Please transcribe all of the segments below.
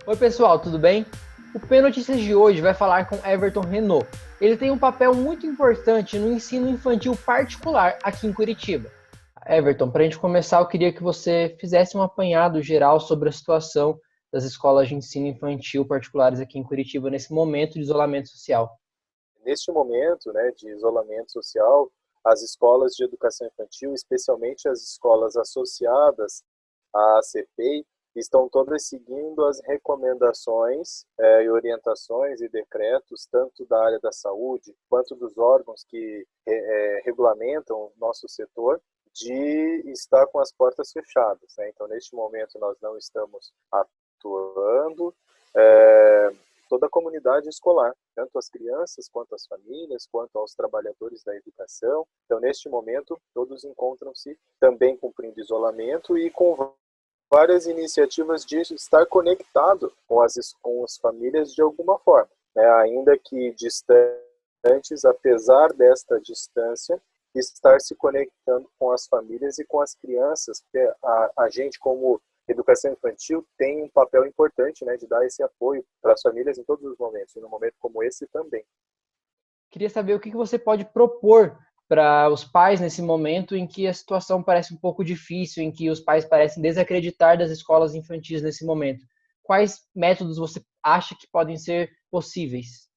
Oi pessoal, tudo bem? O P Notícias de hoje vai falar com Everton Renault. Ele tem um papel muito importante no ensino infantil particular aqui em Curitiba. Everton, para a gente começar, eu queria que você fizesse um apanhado geral sobre a situação das escolas de ensino infantil particulares aqui em Curitiba nesse momento de isolamento social. Neste momento, né, de isolamento social, as escolas de educação infantil, especialmente as escolas associadas à CPEI, estão todas seguindo as recomendações e orientações e decretos, tanto da área da saúde, quanto dos órgãos que regulamentam o nosso setor, de estar com as portas fechadas, né? Então, neste momento, nós não estamos atuando. Toda a comunidade escolar, tanto as crianças, quanto as famílias, quanto aos trabalhadores da educação. Então, neste momento, todos encontram-se também cumprindo isolamento e com várias iniciativas de estar conectado com as famílias de alguma forma, né? Ainda que distantes, apesar desta distância, estar se conectando com as famílias e com as crianças, porque a gente, como educação infantil, tem um papel importante, né, de dar esse apoio para as famílias em todos os momentos, e num momento como esse também. Queria saber o que você pode propor para os pais nesse momento em que a situação parece um pouco difícil, em que os pais parecem desacreditar das escolas infantis nesse momento. Quais métodos você acha que podem ser possíveis?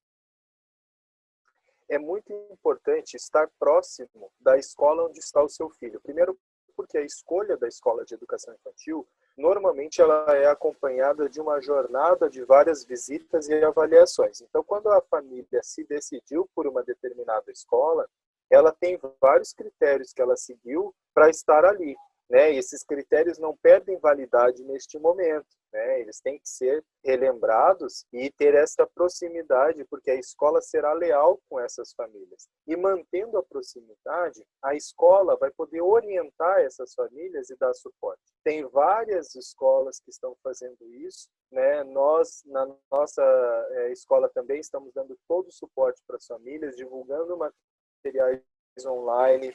É muito importante estar próximo da escola onde está o seu filho. Primeiro, porque a escolha da escola de educação infantil, normalmente ela é acompanhada de uma jornada de várias visitas e avaliações. Então, quando a família se decidiu por uma determinada escola, ela tem vários critérios que ela seguiu para estar ali, né? E esses critérios não perdem validade neste momento, né? Eles têm que ser relembrados e ter essa proximidade, porque a escola será leal com essas famílias. E mantendo a proximidade, a escola vai poder orientar essas famílias e dar suporte. Tem várias escolas que estão fazendo isso, né? Nós, na nossa escola também, estamos dando todo o suporte para as famílias, divulgando materiais online.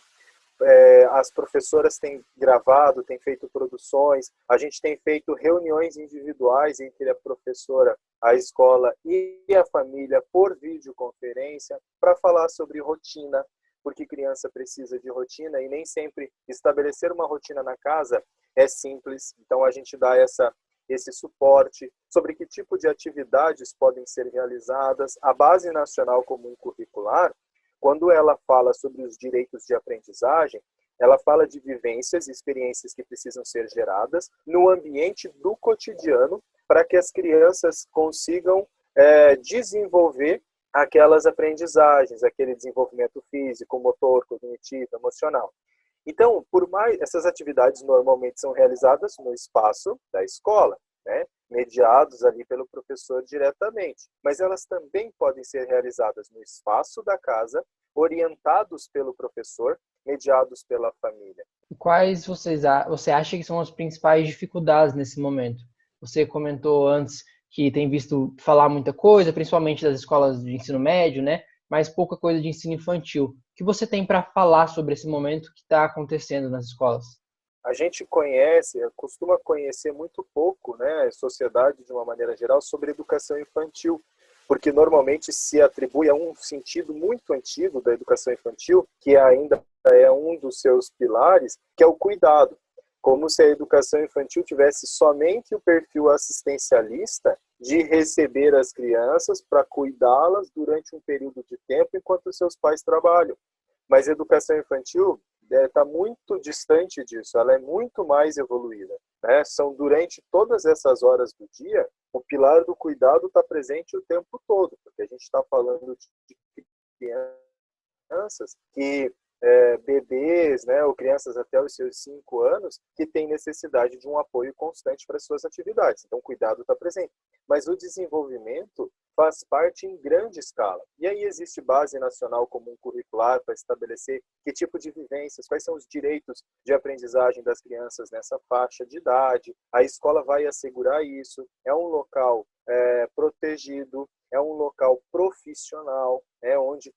As professoras têm gravado, têm feito produções, a gente tem feito reuniões individuais entre a professora, a escola e a família por videoconferência para falar sobre rotina, porque criança precisa de rotina e nem sempre estabelecer uma rotina na casa é simples. Então a gente dá esse suporte sobre que tipo de atividades podem ser realizadas. A Base Nacional Comum Curricular, quando ela fala sobre os direitos de aprendizagem, ela fala de vivências e experiências que precisam ser geradas no ambiente do cotidiano para que as crianças consigam desenvolver aquelas aprendizagens, aquele desenvolvimento físico, motor, cognitivo, emocional. Então, por mais essas atividades normalmente são realizadas no espaço da escola, né, mediados ali pelo professor diretamente, mas elas também podem ser realizadas no espaço da casa, orientados pelo professor, mediados pela família. E quais você acha que são as principais dificuldades nesse momento? Você comentou antes que tem visto falar muita coisa, principalmente das escolas de ensino médio, né? Mas pouca coisa de ensino infantil. O que você tem para falar sobre esse momento que está acontecendo nas escolas? A gente costuma conhecer muito pouco, né, a sociedade de uma maneira geral, sobre educação infantil, porque normalmente se atribui a um sentido muito antigo da educação infantil, que ainda é um dos seus pilares, que é o cuidado. Como se a educação infantil tivesse somente o perfil assistencialista de receber as crianças para cuidá-las durante um período de tempo enquanto seus pais trabalham. Mas a educação infantil está muito distante disso, ela é muito mais evoluída, né? São durante todas essas horas do dia, o pilar do cuidado está presente o tempo todo, porque a gente está falando de crianças que bebês, né, ou crianças até os seus 5 anos, que têm necessidade de um apoio constante para suas atividades. Então, o cuidado está presente. Mas o desenvolvimento faz parte em grande escala. E aí existe base nacional comum curricular para estabelecer que tipo de vivências, quais são os direitos de aprendizagem das crianças nessa faixa de idade. A escola vai assegurar isso. É um local protegido, é um local profissional, onde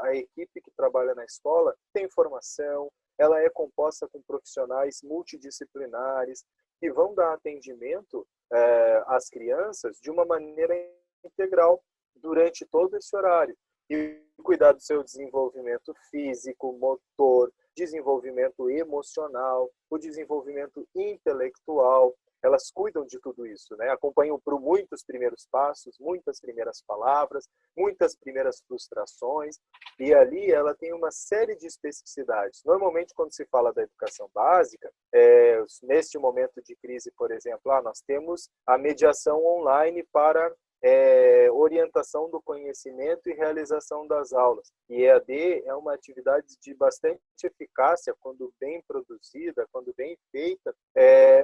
a equipe que trabalha na escola tem formação, ela é composta com profissionais multidisciplinares que vão dar atendimento as crianças de uma maneira integral durante todo esse horário e cuidar do seu desenvolvimento físico, motor, desenvolvimento emocional, o desenvolvimento intelectual. Elas cuidam de tudo isso, né? Acompanham por muitos primeiros passos, muitas primeiras palavras, muitas primeiras frustrações, e ali ela tem uma série de especificidades. Normalmente, quando se fala da educação básica, neste momento de crise, por exemplo, nós temos a mediação online para orientação do conhecimento e realização das aulas. E EAD é uma atividade de bastante eficácia quando bem produzida, quando bem feita,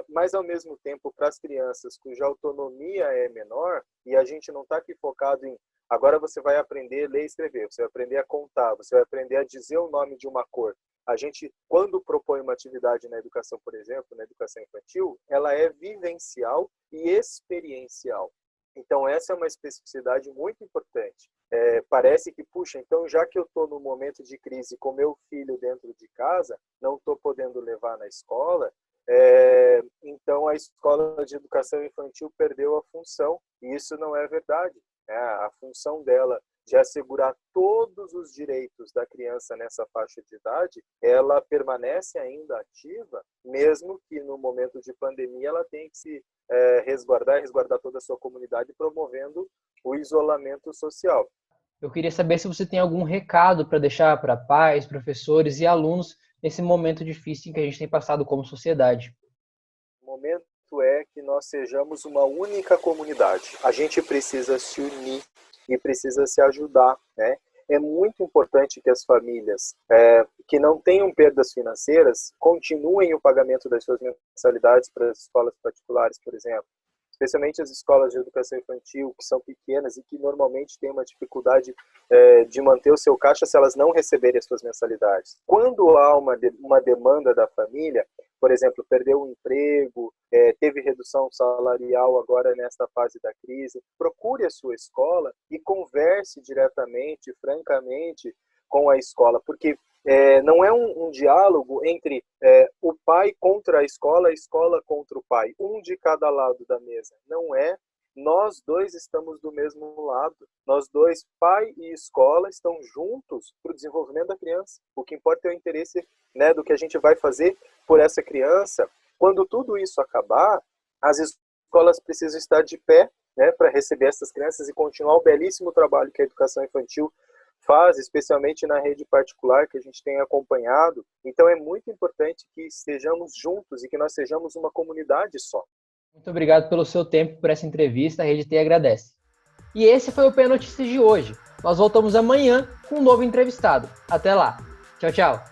mas ao mesmo tempo para as crianças cuja autonomia é menor, e a gente não está aqui focado em agora você vai aprender a ler e escrever, você vai aprender a contar, você vai aprender a dizer o nome de uma cor. A gente, quando propõe uma atividade na educação, por exemplo, na educação infantil, ela é vivencial e experiencial. Então, essa é uma especificidade muito importante. Parece que, puxa, então já que eu estou no momento de crise com meu filho dentro de casa, não estou podendo levar na escola, então a escola de educação infantil perdeu a função. E isso não é verdade. A função dela de assegurar todos os direitos da criança nessa faixa de idade, ela permanece ainda ativa, mesmo que no momento de pandemia ela tenha que se resguardar toda a sua comunidade, promovendo o isolamento social. Eu queria saber se você tem algum recado para deixar para pais, professores e alunos nesse momento difícil que a gente tem passado como sociedade. O momento é que nós sejamos uma única comunidade. A gente precisa se unir e precisa se ajudar, né? É muito importante que as famílias que não tenham perdas financeiras continuem o pagamento das suas mensalidades para as escolas particulares, por exemplo. Especialmente as escolas de educação infantil, que são pequenas e que normalmente têm uma dificuldade de manter o seu caixa se elas não receberem as suas mensalidades. Quando há uma demanda da família, por exemplo, perdeu o emprego, teve redução salarial agora nesta fase da crise, procure a sua escola e converse diretamente, francamente, com a escola, porque não é um diálogo entre o pai contra a escola contra o pai, um de cada lado da mesa. Não é. Nós dois estamos do mesmo lado. Nós dois, pai e escola, estão juntos para o desenvolvimento da criança. O que importa é o interesse, né, do que a gente vai fazer por essa criança. Quando tudo isso acabar, as escolas precisam estar de pé, né, para receber essas crianças e continuar o belíssimo trabalho que a educação infantil faz, especialmente na rede particular que a gente tem acompanhado. Então é muito importante que estejamos juntos e que nós sejamos uma comunidade só. Muito obrigado pelo seu tempo, por essa entrevista. A Rede T agradece. E esse foi o P Notícias de hoje. Nós voltamos amanhã com um novo entrevistado. Até lá. Tchau, tchau.